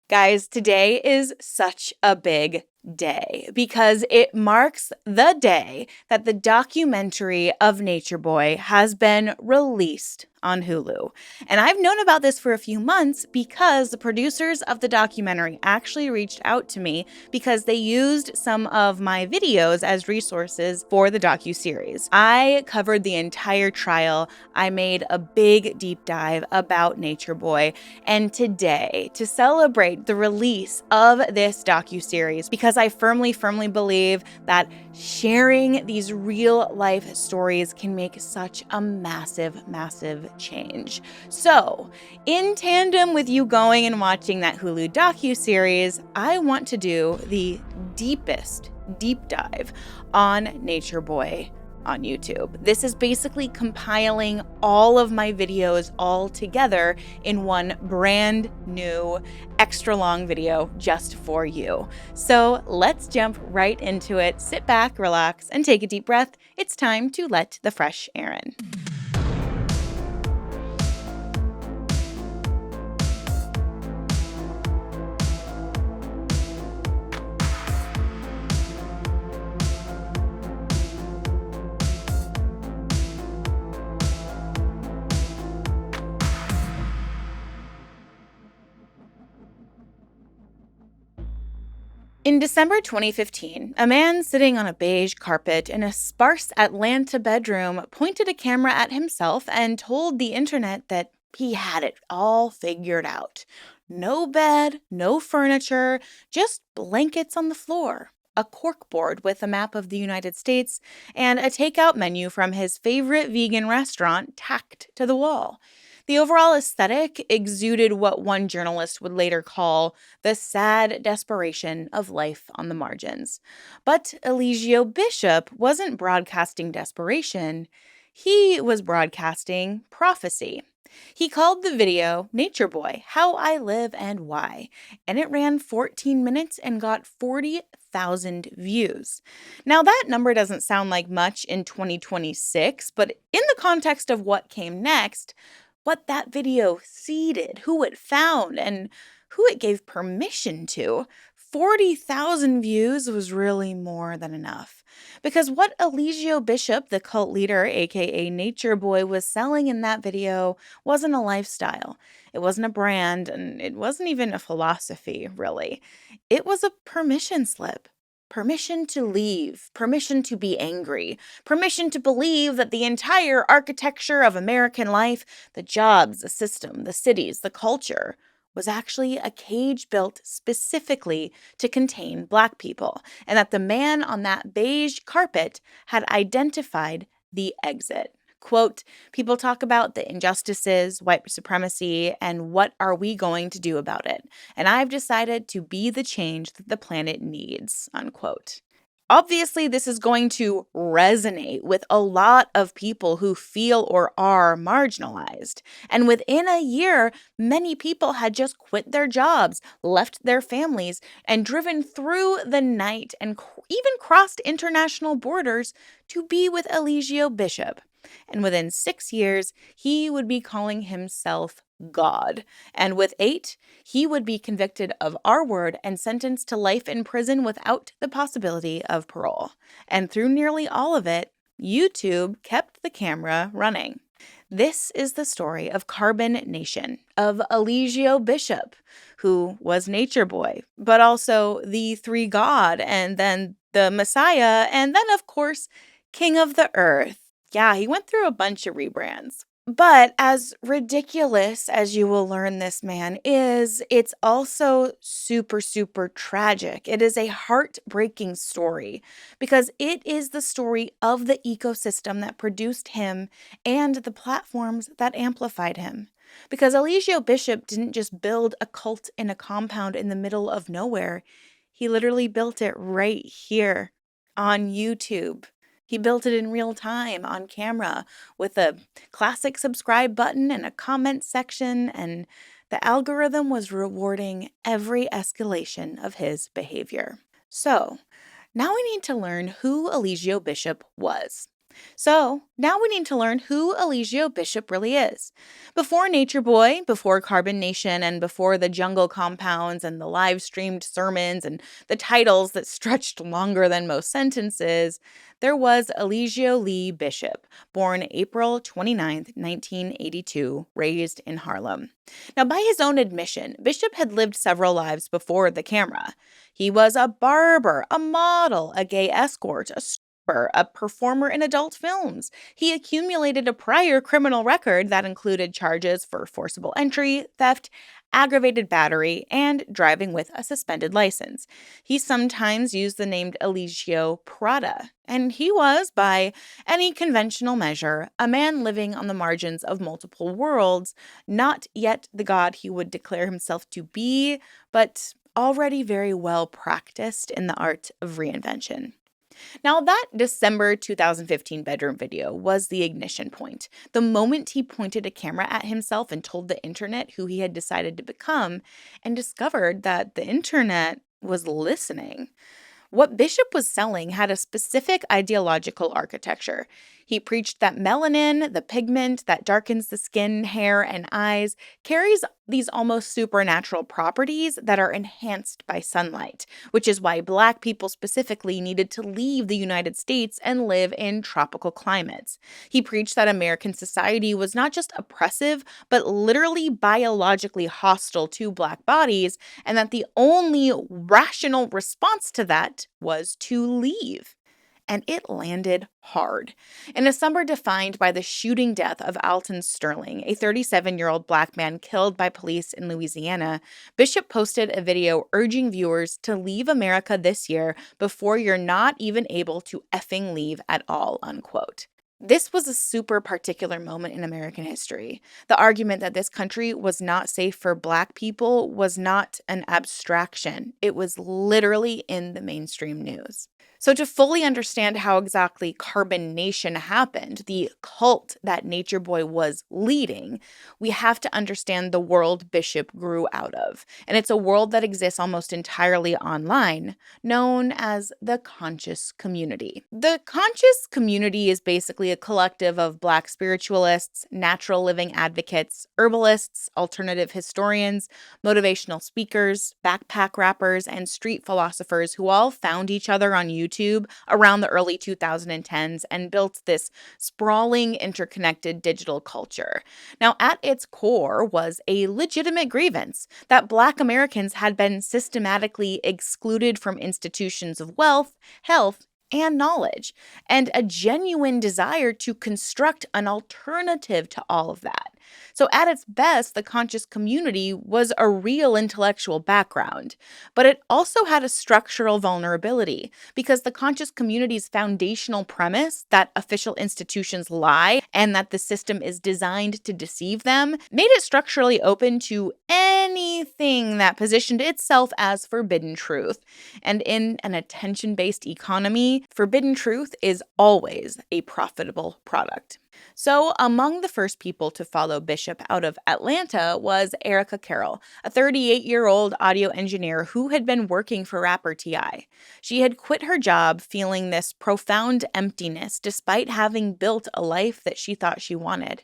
Guys, today is such a big day because it marks the day that the documentary of Natureboy has been released on Hulu. And I've known about this for a few months because the producers of the documentary actually reached out to me because they used some of my videos as resources for the docuseries. I covered the entire trial. I made a big deep dive about Natureboy. And today, to celebrate the release of this docuseries, because I firmly believe that sharing these real life stories can make such a massive change. So, in tandem with you going and watching that Hulu docuseries, I want to do the deepest deep dive on Natureboy on YouTube. This is basically compiling all of my videos all together in one brand new extra long video just for you. So let's jump right into it. Sit back, relax, and take a deep breath. It's time to let the fresh air in. In December 2015, a man sitting on a beige carpet in a sparse Atlanta bedroom pointed a camera at himself and told the internet that he had it all figured out. No bed, no furniture, just blankets on the floor, a corkboard with a map of the United States, and a takeout menu from his favorite vegan restaurant tacked to the wall. The overall aesthetic exuded what one journalist would later call the sad desperation of life on the margins. But Eligio Bishop wasn't broadcasting desperation, he was broadcasting prophecy. He called the video Natureboy, How I Live and Why, and it ran 14 minutes and got 40,000 views. Now, that number doesn't sound like much in 2026, but in the context of what came next, what that video seeded, who it found, and who it gave permission to, 40,000 views was really more than enough. Because what Eligio Bishop, the cult leader, aka Natureboy, was selling in that video wasn't a lifestyle. It wasn't a brand, and it wasn't even a philosophy, really. It was a permission slip. Permission to leave, permission to be angry, permission to believe that the entire architecture of American life, the jobs, the system, the cities, the culture, was actually a cage built specifically to contain Black people, and that the man on that beige carpet had identified the exit. Quote, people talk about the injustices, white supremacy, and what are we going to do about it? And I've decided to be the change that the planet needs, unquote. Obviously, this is going to resonate with a lot of people who feel or are marginalized. And within a year, many people had just quit their jobs, left their families, and driven through the night and even crossed international borders to be with Eligio Bishop. And within 6 years, he would be calling himself God. And with 8, he would be convicted of R word and sentenced to life in prison without the possibility of parole. And through nearly all of it, YouTube kept the camera running. This is the story of Carbon Nation, of Eligio Bishop, who was Natureboy, but also the three God, and then the Messiah, and then, of course, King of the Earth. Yeah, he went through a bunch of rebrands. But as ridiculous as you will learn this man is, it's also super tragic. It is a heartbreaking story because it is the story of the ecosystem that produced him and the platforms that amplified him. Because Eligio Bishop didn't just build a cult in a compound in the middle of nowhere, he literally built it right here on YouTube. He built it in real time on camera with a classic subscribe button and a comment section, and the algorithm was rewarding every escalation of his behavior. So, now we need to learn who Eligio Bishop was. So, now we need to learn who Eligio Bishop really is. Before Nature Boy, before Carbon Nation, and before the jungle compounds and the live streamed sermons and the titles that stretched longer than most sentences, there was Eligio Lee Bishop, born April 29th, 1982, raised in Harlem. Now, by his own admission, Bishop had lived several lives before the camera. He was a barber, a model, a gay escort, a performer in adult films. He accumulated a prior criminal record that included charges for forcible entry, theft, aggravated battery, and driving with a suspended license. He sometimes used the name Eligio Prada, and he was, by any conventional measure, a man living on the margins of multiple worlds, not yet the god he would declare himself to be, but already very well practiced in the art of reinvention. Now, that December 2015 bedroom video was the ignition point. The moment he pointed a camera at himself and told the internet who he had decided to become, and discovered that the internet was listening. What Bishop was selling had a specific ideological architecture. He preached that melanin, the pigment that darkens the skin, hair, and eyes, carries these almost supernatural properties that are enhanced by sunlight, which is why Black people specifically needed to leave the United States and live in tropical climates. He preached that American society was not just oppressive, but literally biologically hostile to Black bodies, and that the only rational response to that was to leave. And it landed hard. In a summer defined by the shooting death of Alton Sterling, a 37-year-old Black man killed by police in Louisiana, Bishop posted a video urging viewers to leave America this year before you're not even able to effing leave at all, unquote. This was a super particular moment in American history. The argument that this country was not safe for Black people was not an abstraction. It was literally in the mainstream news. So, to fully understand how exactly Carbon Nation happened, the cult that Nature Boy was leading, we have to understand the world Bishop grew out of. And it's a world that exists almost entirely online, known as the conscious community. The conscious community is basically a collective of Black spiritualists, natural living advocates, herbalists, alternative historians, motivational speakers, backpack rappers, and street philosophers who all found each other on YouTube around the early 2010s and built this sprawling, interconnected digital culture. Now, at its core was a legitimate grievance that Black Americans had been systematically excluded from institutions of wealth, health, and knowledge, and a genuine desire to construct an alternative to all of that. So, at its best, the conscious community was a real intellectual background, but it also had a structural vulnerability because the conscious community's foundational premise that official institutions lie and that the system is designed to deceive them made it structurally open to anything that positioned itself as forbidden truth. And in an attention based economy, forbidden truth is always a profitable product. So, among the first people to follow Bishop out of Atlanta was Erica Carroll, a 38-year-old audio engineer who had been working for rapper T.I. She had quit her job feeling this profound emptiness despite having built a life that she thought she wanted.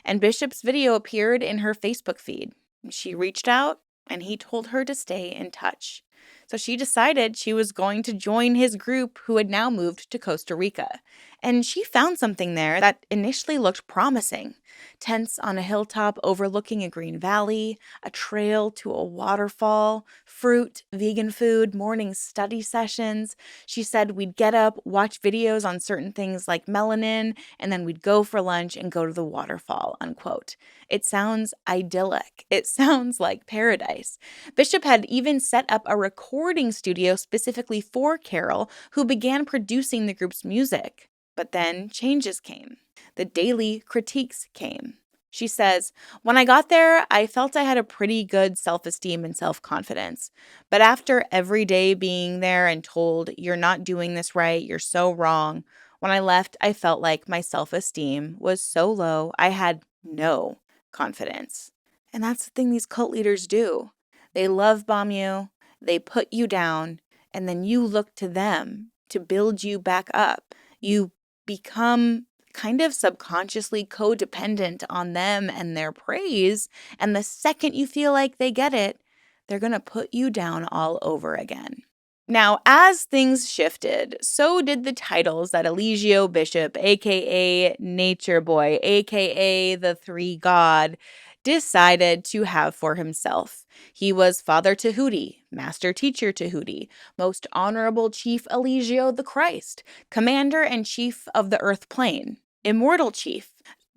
And Bishop's video appeared in her Facebook feed. She reached out, and he told her to stay in touch. So she decided she was going to join his group, who had now moved to Costa Rica. And she found something there that initially looked promising. Tents on a hilltop overlooking a green valley, a trail to a waterfall, fruit, vegan food, morning study sessions. She said we'd get up, watch videos on certain things like melanin, and then we'd go for lunch and go to the waterfall, unquote. It sounds idyllic. It sounds like paradise. Bishop had even set up a recording studio specifically for Carol, who began producing the group's music. But then changes came. The daily critiques came. She says, "When I got there, I felt I had a pretty good self-esteem and self-confidence. But after every day being there and told, you're not doing this right, you're so wrong, when I left, I felt like my self-esteem was so low, I had no confidence." And that's the thing these cult leaders do. They love bomb you, they put you down, and then you look to them to build you back up. You become kind of subconsciously codependent on them and their praise. And the second you feel like they get it, they're going to put you down all over again. Now, as things shifted, so did the titles that Eligio Bishop, aka Natureboy, aka the Three God, decided to have for himself. He was Father Tahuti, Master Teacher Tahuti, Most Honorable Chief Eligio the Christ, Commander and Chief of the Earth Plane, Immortal Chief.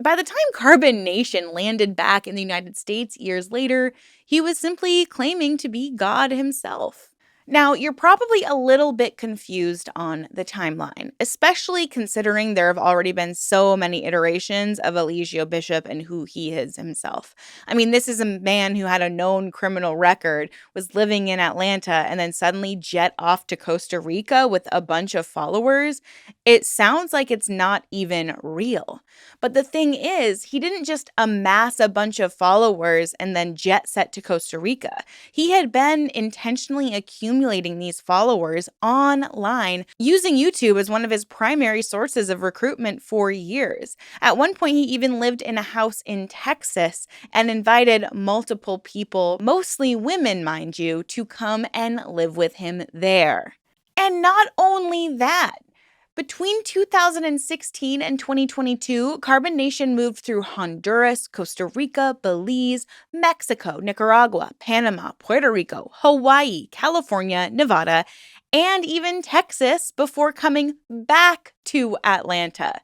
By the time Carbon Nation landed back in the United States years later, he was simply claiming to be God himself. Now, you're probably a little bit confused on the timeline, especially considering there have already been so many iterations of Eligio Bishop and who he is himself. I mean, this is a man who had a known criminal record, was living in Atlanta, and then suddenly jet off to Costa Rica with a bunch of followers. It sounds like it's not even real. But the thing is, he didn't just amass a bunch of followers and then jet set to Costa Rica. He had been intentionally accumulating these followers online, using YouTube as one of his primary sources of recruitment for years. At one point, he even lived in a house in Texas and invited multiple people, mostly women, mind you, to come and live with him there. And not only that, between 2016 and 2022, Carbon Nation moved through Honduras, Costa Rica, Belize, Mexico, Nicaragua, Panama, Puerto Rico, Hawaii, California, Nevada, and even Texas before coming back to Atlanta.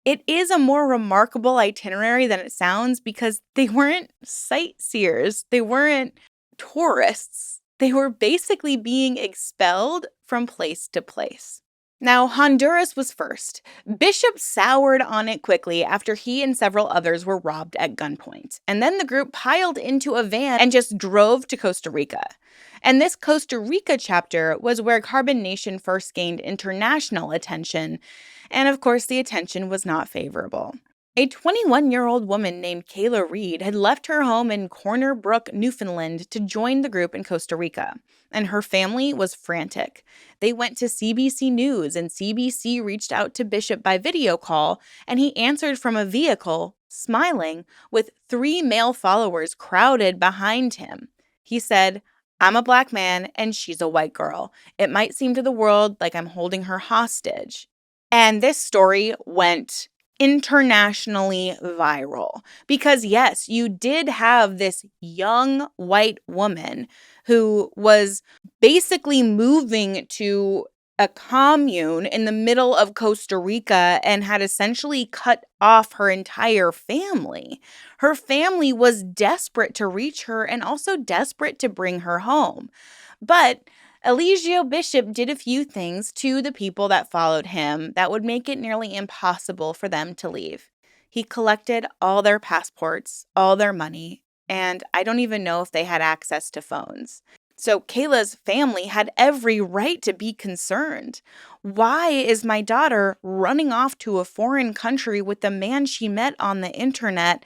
It is a more remarkable itinerary than it sounds because they weren't sightseers, they weren't tourists. They were basically being expelled from place to place. Now, Honduras was first. Bishop soured on it quickly after he and several others were robbed at gunpoint. And then the group piled into a van and just drove to Costa Rica. And this Costa Rica chapter was where Carbon Nation first gained international attention. And of course, the attention was not favorable. A 21-year-old woman named Kayla Reed had left her home in Corner Brook, Newfoundland to join the group in Costa Rica, and her family was frantic. They went to CBC News, and CBC reached out to Bishop by video call, and he answered from a vehicle, smiling, with 3 male followers crowded behind him. He said, "I'm a black man, and she's a white girl. It might seem to the world like I'm holding her hostage." And this story went internationally viral because, yes, you did have this young white woman who was basically moving to a commune in the middle of Costa Rica and had essentially cut off her entire family. Her family was desperate to reach her and also desperate to bring her home. But Eligio Bishop did a few things to the people that followed him that would make it nearly impossible for them to leave. He collected all their passports, all their money, and I don't even know if they had access to phones. So Kayla's family had every right to be concerned. Why is my daughter running off to a foreign country with the man she met on the internet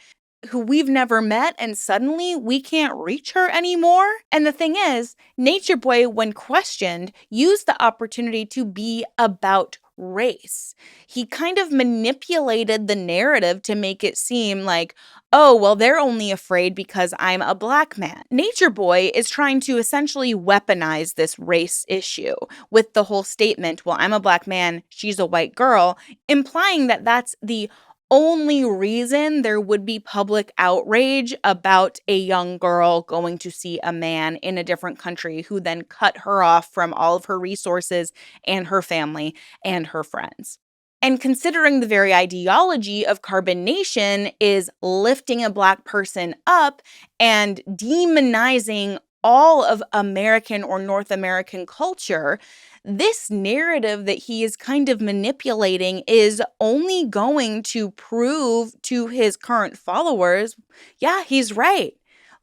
who we've never met, and suddenly we can't reach her anymore? And the thing is, Natureboy, when questioned, used the opportunity to be about race. He kind of manipulated the narrative to make it seem like, oh, well, they're only afraid because I'm a black man. Natureboy is trying to essentially weaponize this race issue with the whole statement, well, I'm a black man, she's a white girl, implying that that's the only reason there would be public outrage about a young girl going to see a man in a different country who then cut her off from all of her resources and her family and her friends. And considering the very ideology of Carbon Nation is lifting a black person up and demonizing all of American or North American culture, this narrative that he is kind of manipulating is only going to prove to his current followers, yeah, he's right.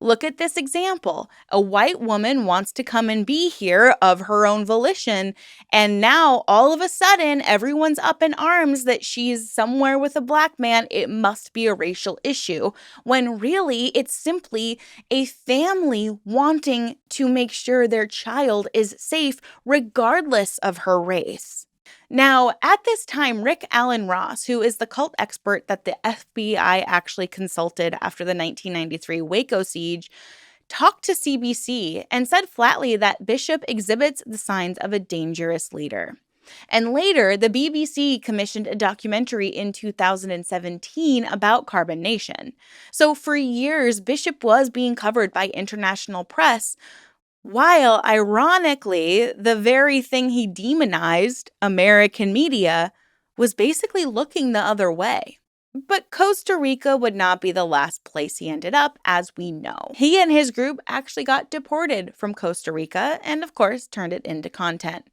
Look at this example. A white woman wants to come and be here of her own volition, and now all of a sudden everyone's up in arms that she's somewhere with a black man. It must be a racial issue, when really it's simply a family wanting to make sure their child is safe regardless of her race. Now, at this time, Rick Allen Ross, who is the cult expert that the FBI actually consulted after the 1993 Waco siege, talked to CBC and said flatly that Bishop exhibits the signs of a dangerous leader. And later, the BBC commissioned a documentary in 2017 about Carbon Nation. So for years, Bishop was being covered by international press, while ironically, the very thing he demonized, American media, was basically looking the other way. But Costa Rica would not be the last place he ended up, as we know. He and his group actually got deported from Costa Rica and, of course, turned it into content.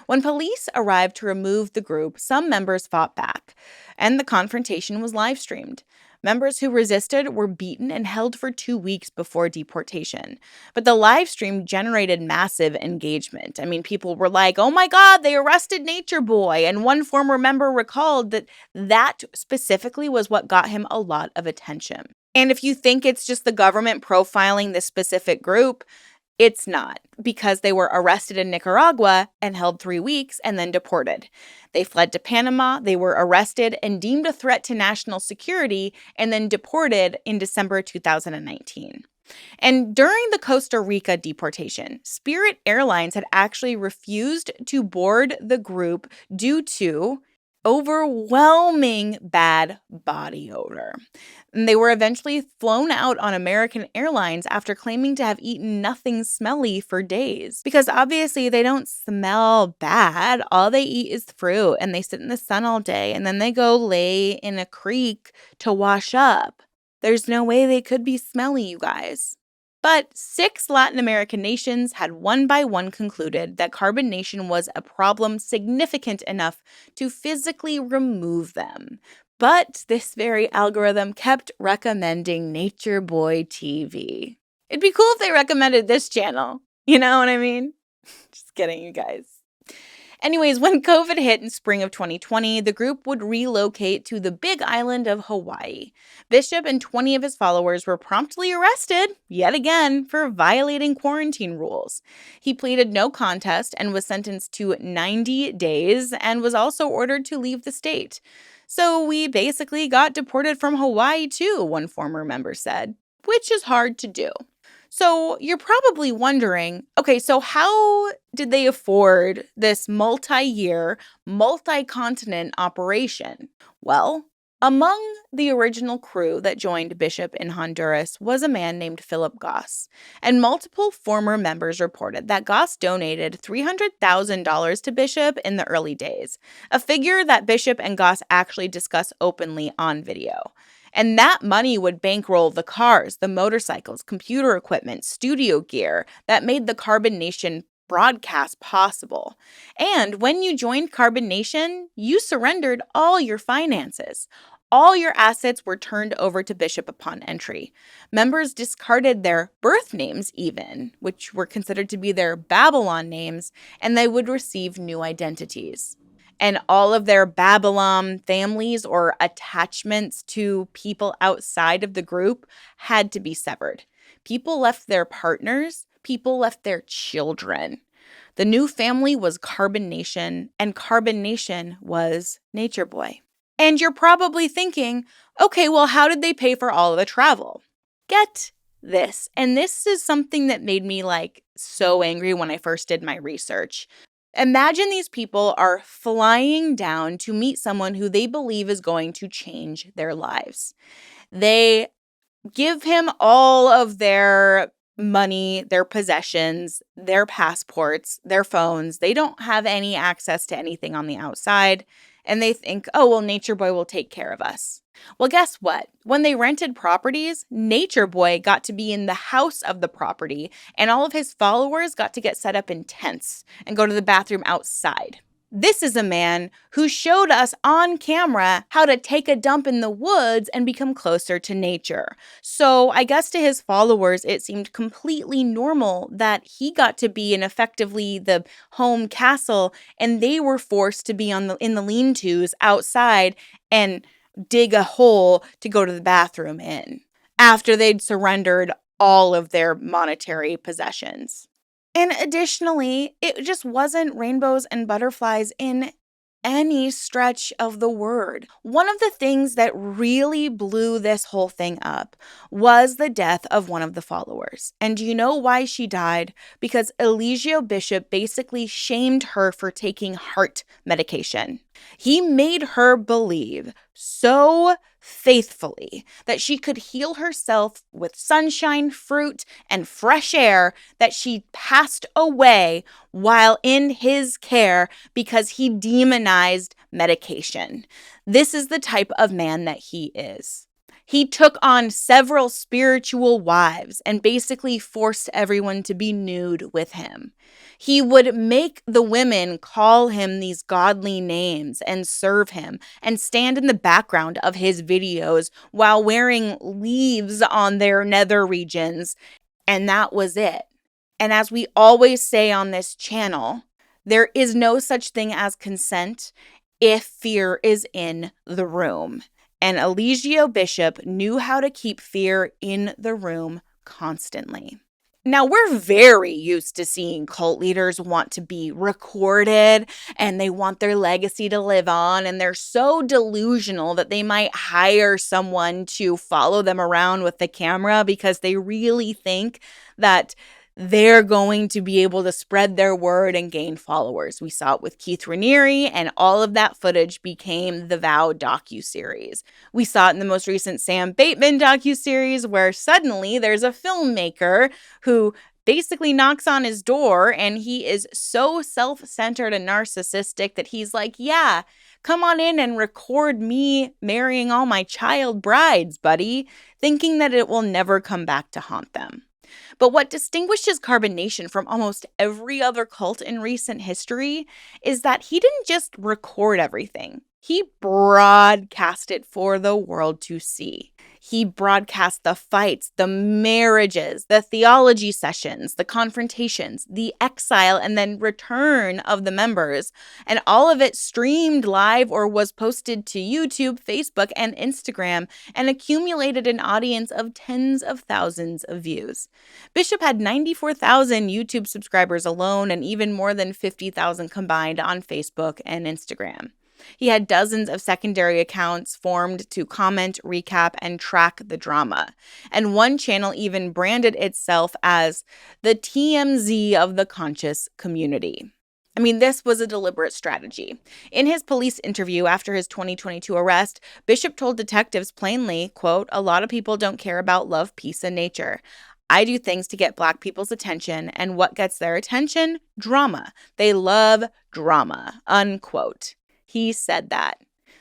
When police arrived to remove the group, some members fought back, and the confrontation was live streamed. Members who resisted were beaten and held for 2 weeks before deportation. But the live stream generated massive engagement. I mean, people were like, oh my God, they arrested Natureboy. And one former member recalled that specifically was what got him a lot of attention. And if you think it's just the government profiling this specific group, it's not, because they were arrested in Nicaragua and held 3 weeks and then deported. They fled to Panama, they were arrested and deemed a threat to national security, and then deported in December 2019. And during the Costa Rica deportation, Spirit Airlines had actually refused to board the group due to overwhelming bad body odor. And they were eventually flown out on American Airlines after claiming to have eaten nothing smelly for days. Because obviously they don't smell bad. All they eat is fruit and they sit in the sun all day and then they go lay in a creek to wash up. There's no way they could be smelly, you guys. But 6 Latin American nations had one by one concluded that Carbon Nation was a problem significant enough to physically remove them. But this very algorithm kept recommending Natureboy TV. It'd be cool if they recommended this channel. You know what I mean? Just kidding, you guys. Anyways, when COVID hit in spring of 2020, the group would relocate to the big island of Hawaii. Bishop and 20 of his followers were promptly arrested, yet again, for violating quarantine rules. He pleaded no contest and was sentenced to 90 days and was also ordered to leave the state. So we basically got deported from Hawaii too, one former member said, which is hard to do. So you're probably wondering, okay, so how did they afford this multi-year, multi-continent operation? Well, among the original crew that joined Bishop in Honduras was a man named Philip Goss, and multiple former members reported that Goss donated $300,000 to Bishop in the early days, a figure that Bishop and Goss actually discuss openly on video. And that money would bankroll the cars, the motorcycles, computer equipment, studio gear that made the Carbon Nation broadcast possible. And when you joined Carbon Nation, you surrendered all your finances. All your assets were turned over to Bishop upon entry. Members discarded their birth names even, which were considered to be their Babylon names, and they would receive new identities. And all of their Babylon families or attachments to people outside of the group had to be severed. People left their partners, people left their children. The new family was Carbon Nation, and Carbon Nation was Natureboy. And you're probably thinking, okay, well, how did they pay for all of the travel? Get this. And this is something that made me so angry when I first did my research. Imagine these people are flying down to meet someone who they believe is going to change their lives. They give him all of their money, their possessions, their passports, their phones. They don't have any access to anything on the outside. And they think, oh, well, Natureboy will take care of us. Well, guess what? When they rented properties, Natureboy got to be in the house of the property, and all of his followers got to get set up in tents and go to the bathroom outside. This is a man who showed us on camera how to take a dump in the woods and become closer to nature. So I guess to his followers, it seemed completely normal that he got to be in effectively the home castle, and they were forced to be in the lean-tos outside and dig a hole to go to the bathroom in after they'd surrendered all of their monetary possessions. And additionally, it just wasn't rainbows and butterflies in any stretch of the word. One of the things that really blew this whole thing up was the death of one of the followers. And do you know why she died? Because Eligio Bishop basically shamed her for taking heart medication. He made her believe so faithfully that she could heal herself with sunshine, fruit, and fresh air that she passed away while in his care because he demonized medication. This is the type of man that he is. He took on several spiritual wives and basically forced everyone to be nude with him. He would make the women call him these godly names and serve him and stand in the background of his videos while wearing leaves on their nether regions. And that was it. And as we always say on this channel, there is no such thing as consent if fear is in the room. And Eligio Bishop knew how to keep fear in the room constantly. Now, we're very used to seeing cult leaders want to be recorded and they want their legacy to live on. And they're so delusional that they might hire someone to follow them around with the camera because they really think that they're going to be able to spread their word and gain followers. We saw it with Keith Raniere, and all of that footage became the Vow docuseries. We saw it in the most recent Sam Bateman docuseries, where suddenly there's a filmmaker who basically knocks on his door, and he is so self-centered and narcissistic that he's like, yeah, come on in and record me marrying all my child brides, buddy, thinking that it will never come back to haunt them. But what distinguishes Carbon Nation from almost every other cult in recent history is that he didn't just record everything. He broadcast it for the world to see. He broadcast the fights, the marriages, the theology sessions, the confrontations, the exile, and then return of the members. And all of it streamed live or was posted to YouTube, Facebook, and Instagram and accumulated an audience of tens of thousands of views. Bishop had 94,000 YouTube subscribers alone and even more than 50,000 combined on Facebook and Instagram. He had dozens of secondary accounts formed to comment, recap, and track the drama. And one channel even branded itself as the TMZ of the conscious community. I mean, this was a deliberate strategy. In his police interview after his 2022 arrest, Bishop told detectives plainly, quote, "A lot of people don't care about love, peace, and nature. I do things to get Black people's attention, and what gets their attention? Drama. They love drama," unquote. He said that.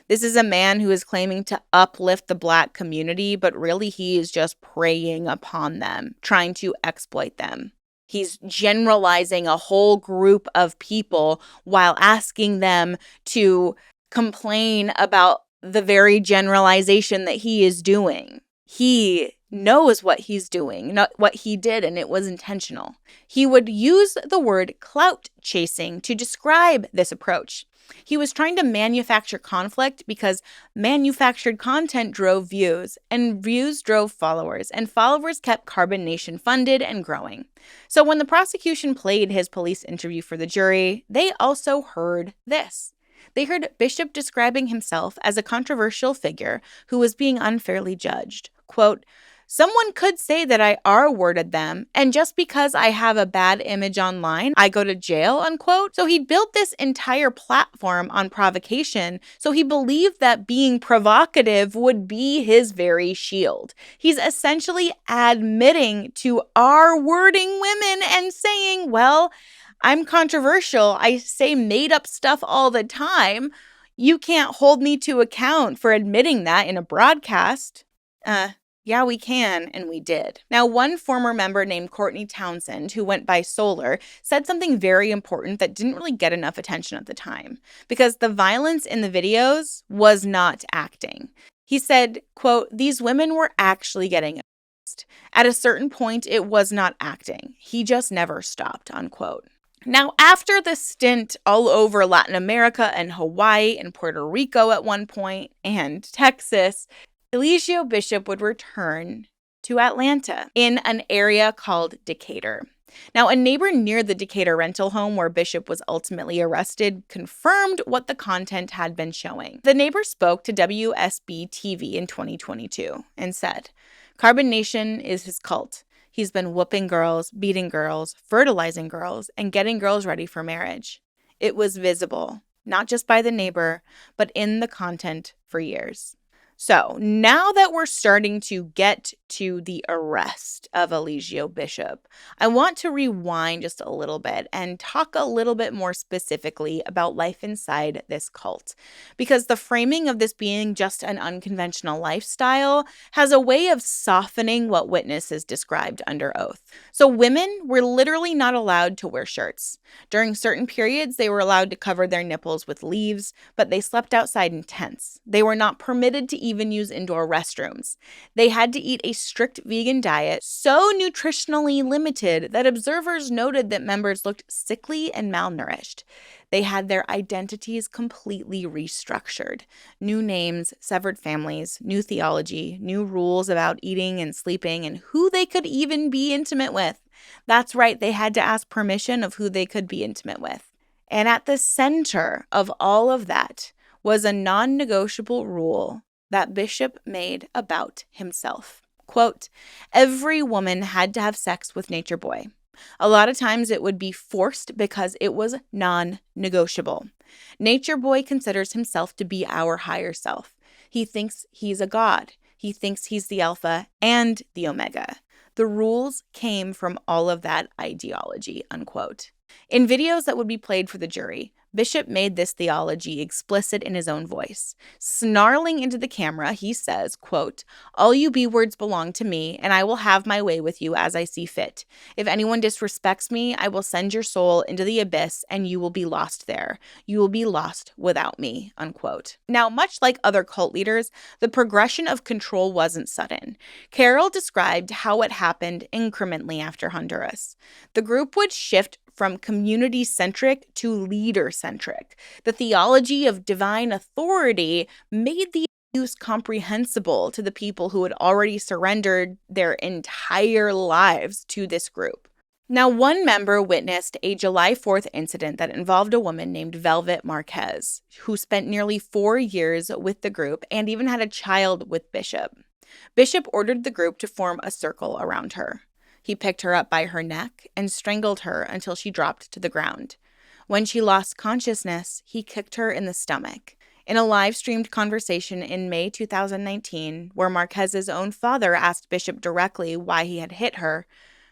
This is a man who is claiming to uplift the Black community, but really he is just preying upon them, trying to exploit them. He's generalizing a whole group of people while asking them to complain about the very generalization that he is doing. He knows what he's doing, not what he did, and it was intentional. He would use the word clout chasing to describe this approach. He was trying to manufacture conflict because manufactured content drove views, and views drove followers, and followers kept Carbon Nation funded and growing. So when the prosecution played his police interview for the jury, they also heard this. They heard Bishop describing himself as a controversial figure who was being unfairly judged. Quote, "Someone could say that I R-worded them, and just because I have a bad image online, I go to jail," unquote. So he built this entire platform on provocation, so he believed that being provocative would be his very shield. He's essentially admitting to R-wording women and saying, well, I'm controversial. I say made up stuff all the time. You can't hold me to account for admitting that in a broadcast. Yeah, we can, and we did. Now, one former member named Courtney Townsend, who went by Solar, said something very important that didn't really get enough attention at the time, because the violence in the videos was not acting. He said, quote, "These women were actually getting abused. At a certain point, it was not acting. He just never stopped," unquote. Now, after the stint all over Latin America and Hawaii and Puerto Rico at one point, and Texas, Eligio Bishop would return to Atlanta in an area called Decatur. Now, a neighbor near the Decatur rental home where Bishop was ultimately arrested confirmed what the content had been showing. The neighbor spoke to WSB TV in 2022 and said, "Carbon Nation is his cult. He's been whooping girls, beating girls, fertilizing girls, and getting girls ready for marriage." It was visible, not just by the neighbor, but in the content for years. So now that we're starting to get to the arrest of Eligio Bishop, I want to rewind just a little bit and talk a little bit more specifically about life inside this cult. Because the framing of this being just an unconventional lifestyle has a way of softening what witnesses described under oath. So women were literally not allowed to wear shirts. During certain periods, they were allowed to cover their nipples with leaves, but they slept outside in tents. They were not permitted to even use indoor restrooms. They had to eat a strict vegan diet, so nutritionally limited that observers noted that members looked sickly and malnourished. They had their identities completely restructured. New names, severed families, new theology, new rules about eating and sleeping, and who they could even be intimate with. That's right, they had to ask permission of who they could be intimate with. And at the center of all of that was a non-negotiable rule that Bishop made about himself. Quote, "Every woman had to have sex with Natureboy. A lot of times it would be forced because it was non-negotiable. Natureboy considers himself to be our higher self. He thinks he's a god. He thinks he's the Alpha and the Omega. The rules came from all of that ideology," unquote. In videos that would be played for the jury, Bishop made this theology explicit in his own voice. Snarling into the camera, he says, quote, "All you B-words belong to me, and I will have my way with you as I see fit. If anyone disrespects me, I will send your soul into the abyss, and you will be lost there. You will be lost without me," unquote. Now, much like other cult leaders, the progression of control wasn't sudden. Carroll described how it happened incrementally after Honduras. The group would shift from community-centric to leader-centric. The theology of divine authority made the abuse comprehensible to the people who had already surrendered their entire lives to this group. Now, one member witnessed a July 4th incident that involved a woman named Velvet Marquez, who spent nearly 4 years with the group and even had a child with Bishop. Bishop ordered the group to form a circle around her. He picked her up by her neck and strangled her until she dropped to the ground. When she lost consciousness, he kicked her in the stomach. In a live-streamed conversation in May 2019, where Marquez's own father asked Bishop directly why he had hit her,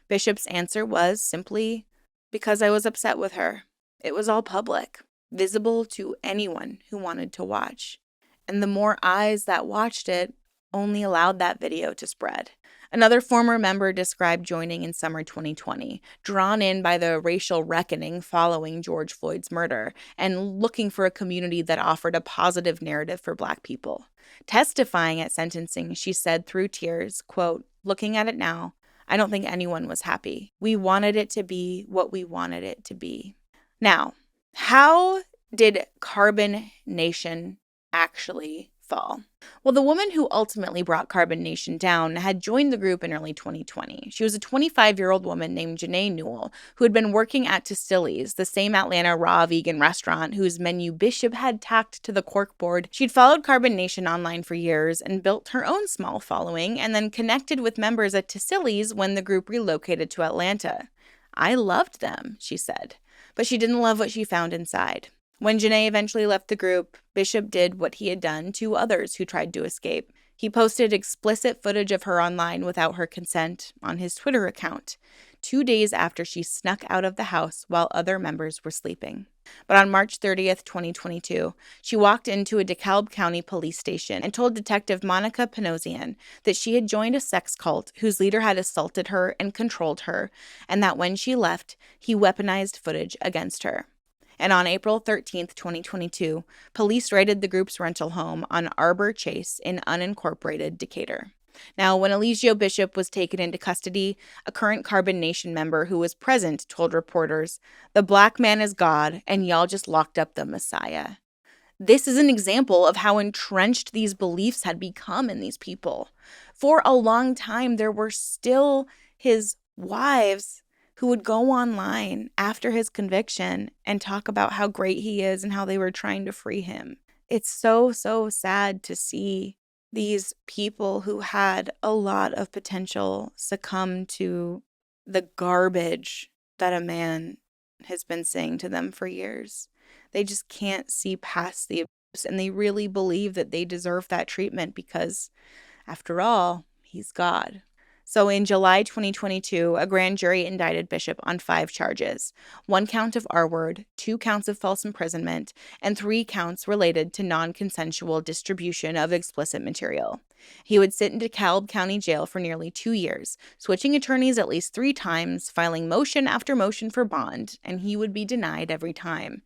Bishop's answer was simply, "Because I was upset with her. It was all public, visible to anyone who wanted to watch. And the more eyes that watched it only allowed that video to spread." Another former member described joining in summer 2020, drawn in by the racial reckoning following George Floyd's murder and looking for a community that offered a positive narrative for Black people. Testifying at sentencing, she said through tears, quote, "Looking at it now, I don't think anyone was happy. We wanted it to be what we wanted it to be." Now, how did Carbon Nation actually fall? Well, the woman who ultimately brought Carbon Nation down had joined the group in early 2020. She was a 25-year-old woman named Janae Newell, who had been working at Tostilli's, the same Atlanta raw vegan restaurant whose menu Bishop had tacked to the corkboard. She'd followed Carbon Nation online for years and built her own small following, and then connected with members at Tostilli's when the group relocated to Atlanta. "I loved them," she said, but she didn't love what she found inside. When Janae eventually left the group, Bishop did what he had done to others who tried to escape. He posted explicit footage of her online without her consent on his Twitter account, 2 days after she snuck out of the house while other members were sleeping. But on March 30th, 2022, she walked into a DeKalb County police station and told Detective Monica Panosian that she had joined a sex cult whose leader had assaulted her and controlled her, and that when she left, he weaponized footage against her. And on April 13th, 2022, police raided the group's rental home on Arbor Chase in unincorporated Decatur. Now, when Eligio Bishop was taken into custody, a current Carbon Nation member who was present told reporters, "The black man is God, and y'all just locked up the Messiah." This is an example of how entrenched these beliefs had become in these people. For a long time, there were still his wives who would go online after his conviction and talk about how great he is and how they were trying to free him. It's so, so sad to see these people who had a lot of potential succumb to the garbage that a man has been saying to them for years. They just can't see past the abuse, and they really believe that they deserve that treatment because, after all, he's God. So in July 2022, a grand jury indicted Bishop on 5 charges: 1 count of R word, 2 counts of false imprisonment, and 3 counts related to non-consensual distribution of explicit material. He would sit in DeKalb County Jail for nearly 2 years, switching attorneys at least 3 times, filing motion after motion for bond, and he would be denied every time.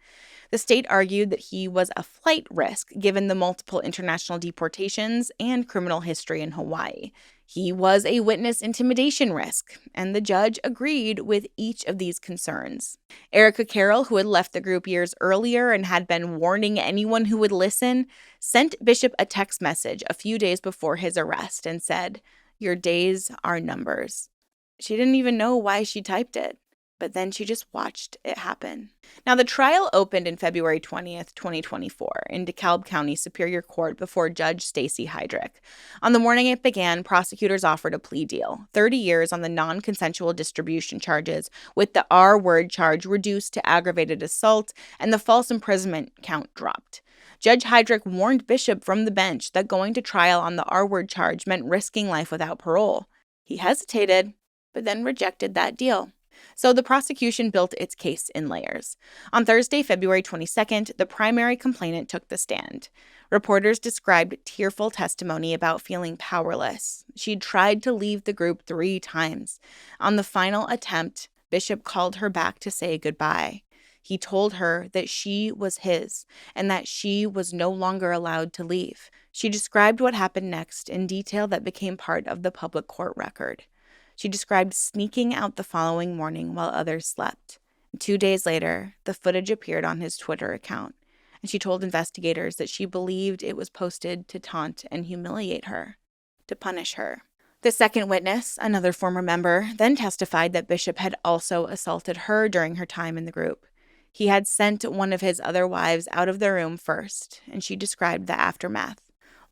The state argued that he was a flight risk given the multiple international deportations and criminal history in Hawaii. He was a witness intimidation risk, and the judge agreed with each of these concerns. Erica Carroll, who had left the group years earlier and had been warning anyone who would listen, sent Bishop a text message a few days before his arrest and said, "Your days are numbers." She didn't even know why she typed it, but then she just watched it happen. Now, the trial opened in February 20th, 2024, in DeKalb County Superior Court before Judge Stacey Heydrich. On the morning it began, prosecutors offered a plea deal: 30 years on the non-consensual distribution charges, with the R word charge reduced to aggravated assault and the false imprisonment count dropped. Judge Heydrich warned Bishop from the bench that going to trial on the R word charge meant risking life without parole. He hesitated, but then rejected that deal. So the prosecution built its case in layers. On Thursday, February 22nd, the primary complainant took the stand. Reporters described tearful testimony about feeling powerless. She'd tried to leave the group 3 times. On the final attempt, Bishop called her back to say goodbye. He told her that she was his and that she was no longer allowed to leave. She described what happened next in detail that became part of the public court record. She described sneaking out the following morning while others slept. 2 days later, the footage appeared on his Twitter account, and she told investigators that she believed it was posted to taunt and humiliate her, to punish her. The second witness, another former member, then testified that Bishop had also assaulted her during her time in the group. He had sent one of his other wives out of the room first, and she described the aftermath: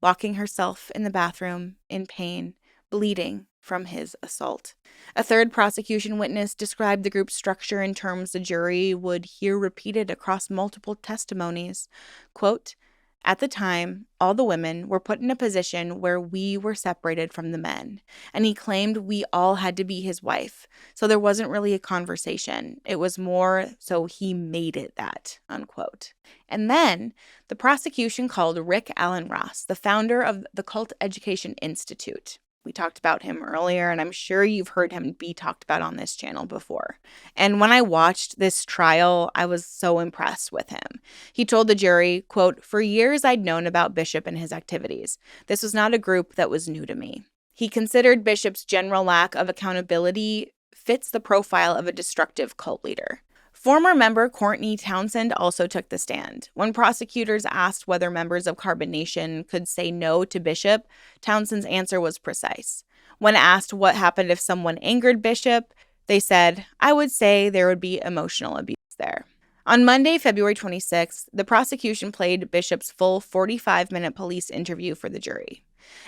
locking herself in the bathroom, in pain, bleeding from his assault. A third prosecution witness described the group's structure in terms the jury would hear repeated across multiple testimonies. Quote, "At the time, all the women were put in a position where we were separated from the men, and he claimed we all had to be his wife, so there wasn't really a conversation. It was more so he made it that," unquote. And then the prosecution called Rick Allen Ross, the founder of the Cult Education Institute. We talked about him earlier, and I'm sure you've heard him be talked about on this channel before. And when I watched this trial, I was so impressed with him. He told the jury, quote, "For years I'd known about Bishop and his activities. This was not a group that was new to me." He considered Bishop's general lack of accountability fits the profile of a destructive cult leader. Former member Courtney Townsend also took the stand. When prosecutors asked whether members of Carbon Nation could say no to Bishop, Townsend's answer was precise. When asked what happened if someone angered Bishop, they said, "I would say there would be emotional abuse there." On Monday, February 26th, the prosecution played Bishop's full 45-minute police interview for the jury.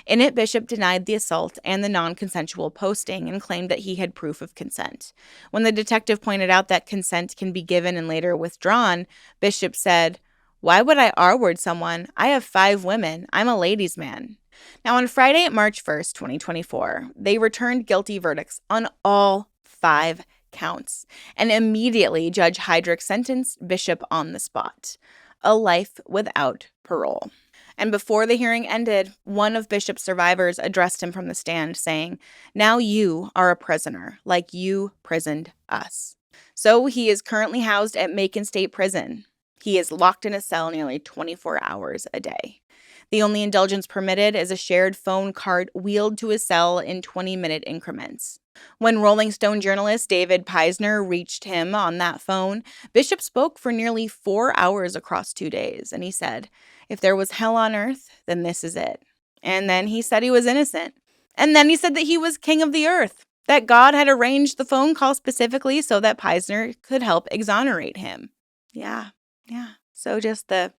In it, Bishop denied the assault and the non-consensual posting and claimed that he had proof of consent. When the detective pointed out that consent can be given and later withdrawn, Bishop said, "Why would I R-word someone? I have 5 women. I'm a ladies' man." Now, on Friday, March 1st, 2024, they returned guilty verdicts on all 5 counts, and immediately Judge Heydrich sentenced Bishop on the spot: a life without parole. And before the hearing ended, one of Bishop's survivors addressed him from the stand, saying, "Now you are a prisoner, like you prisoned us." So he is currently housed at Macon State Prison. He is locked in a cell nearly 24 hours a day. The only indulgence permitted is a shared phone cart wheeled to his cell in 20-minute increments. When Rolling Stone journalist David Peisner reached him on that phone, Bishop spoke for nearly 4 hours across 2 days, and he said, "If there was hell on earth, then this is it." And then he said he was innocent. And then he said that he was king of the earth. that God had arranged the phone call specifically so that Peisner could help exonerate him. Yeah, yeah. So just the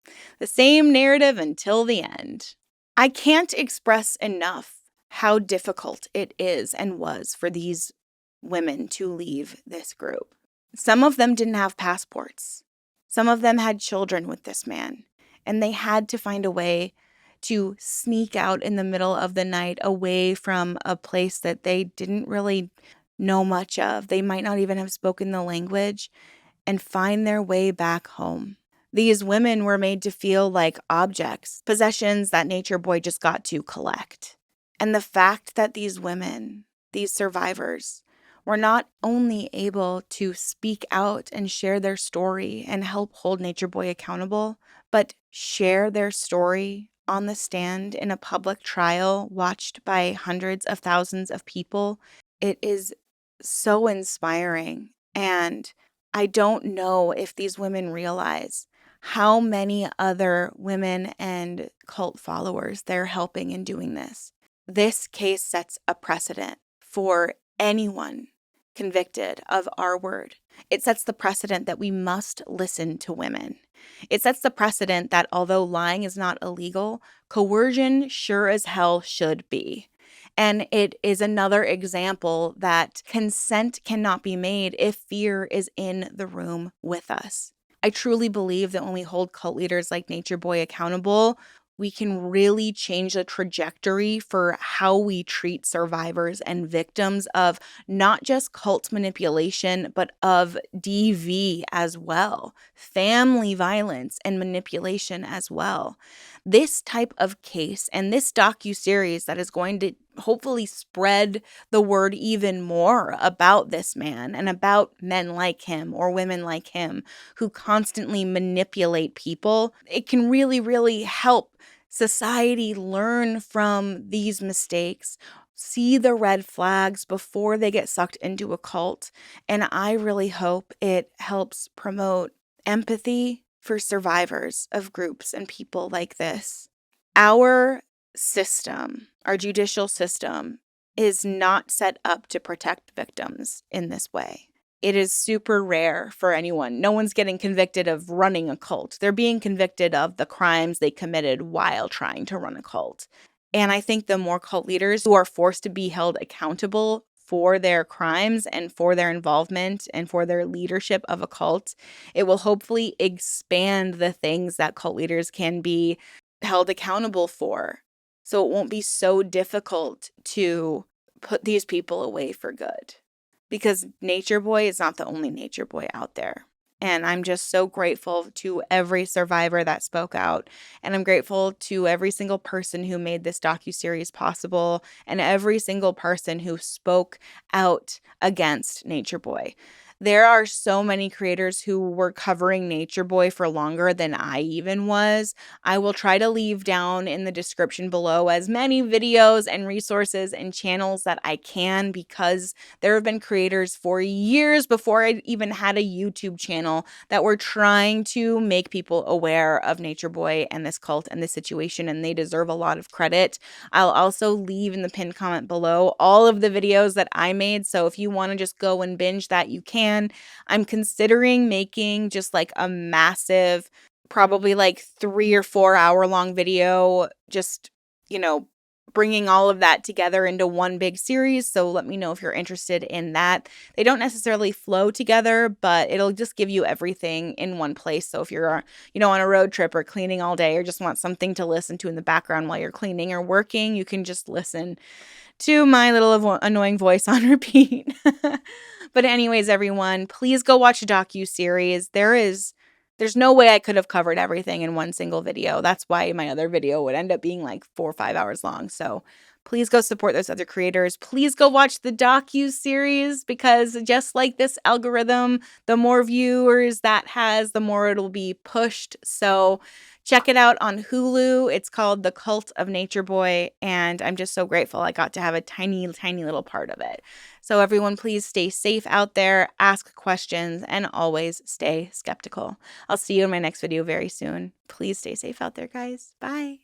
same narrative until the end. I can't express enough how difficult it is and was for these women to leave this group. Some of them didn't have passports. Some of them had children with this man, and they had to find a way to sneak out in the middle of the night away from a place that they didn't really know much of. They might not even have spoken the language, and find their way back home. These women were made to feel like objects, possessions that Nature Boy just got to collect. And the fact that these women, these survivors, were not only able to speak out and share their story and help hold Nature Boy accountable, but share their story on the stand in a public trial watched by hundreds of thousands of people, it is so inspiring. And I don't know if these women realize how many other women and cult followers they're helping in doing this. This case sets a precedent for anyone convicted of our word. It sets the precedent that we must listen to women. It sets the precedent that although lying is not illegal, coercion sure as hell should be. And it is another example that consent cannot be made if fear is in the room with us. I truly believe that when we hold cult leaders like Nature Boy accountable, we can really change the trajectory for how we treat survivors and victims of not just cult manipulation, but of DV as well, family violence and manipulation as well. This type of case and this docuseries that is going to hopefully spread the word even more about this man and about men like him or women like him who constantly manipulate people, it can really, really help society learn from these mistakes, see the red flags before they get sucked into a cult. And I really hope it helps promote empathy for survivors of groups and people like this. Our system, our judicial system, is not set up to protect victims in this way. It is super rare for anyone. No one's getting convicted of running a cult. They're being convicted of the crimes they committed while trying to run a cult. And I think the more cult leaders who are forced to be held accountable for their crimes and for their involvement and for their leadership of a cult, it will hopefully expand the things that cult leaders can be held accountable for. So it won't be so difficult to put these people away for good. Because Nature Boy is not the only Nature Boy out there. And I'm just so grateful to every survivor that spoke out. And I'm grateful to every single person who made this docuseries possible and every single person who spoke out against Nature Boy. There are so many creators who were covering Nature Boy for longer than I even was. I will try to leave down in the description below as many videos and resources and channels that I can, because there have been creators for years before I even had a YouTube channel that were trying to make people aware of Nature Boy and this cult and this situation, and they deserve a lot of credit. I'll also leave in the pinned comment below all of the videos that I made, so if you want to just go and binge that, you can. I'm considering making just like a massive, probably like 3 or 4 hour long video, just, bringing all of that together into one big series. So let me know if you're interested in that. They don't necessarily flow together, but it'll just give you everything in one place. So if you're, on a road trip or cleaning all day or just want something to listen to in the background while you're cleaning or working, you can just listen to my little annoying voice on repeat. But anyways, everyone, please go watch a docu-series. There's no way I could have covered everything in one single video. That's why my other video would end up being like 4 or 5 hours long. So please go support those other creators. Please go watch the docu-series, because just like this algorithm, the more viewers that has, the more it'll be pushed. So check it out on Hulu. It's called The Cult of Nature Boy, and I'm just so grateful I got to have a tiny, tiny little part of it. So everyone, please stay safe out there, ask questions, and always stay skeptical. I'll see you in my next video very soon. Please stay safe out there, guys. Bye.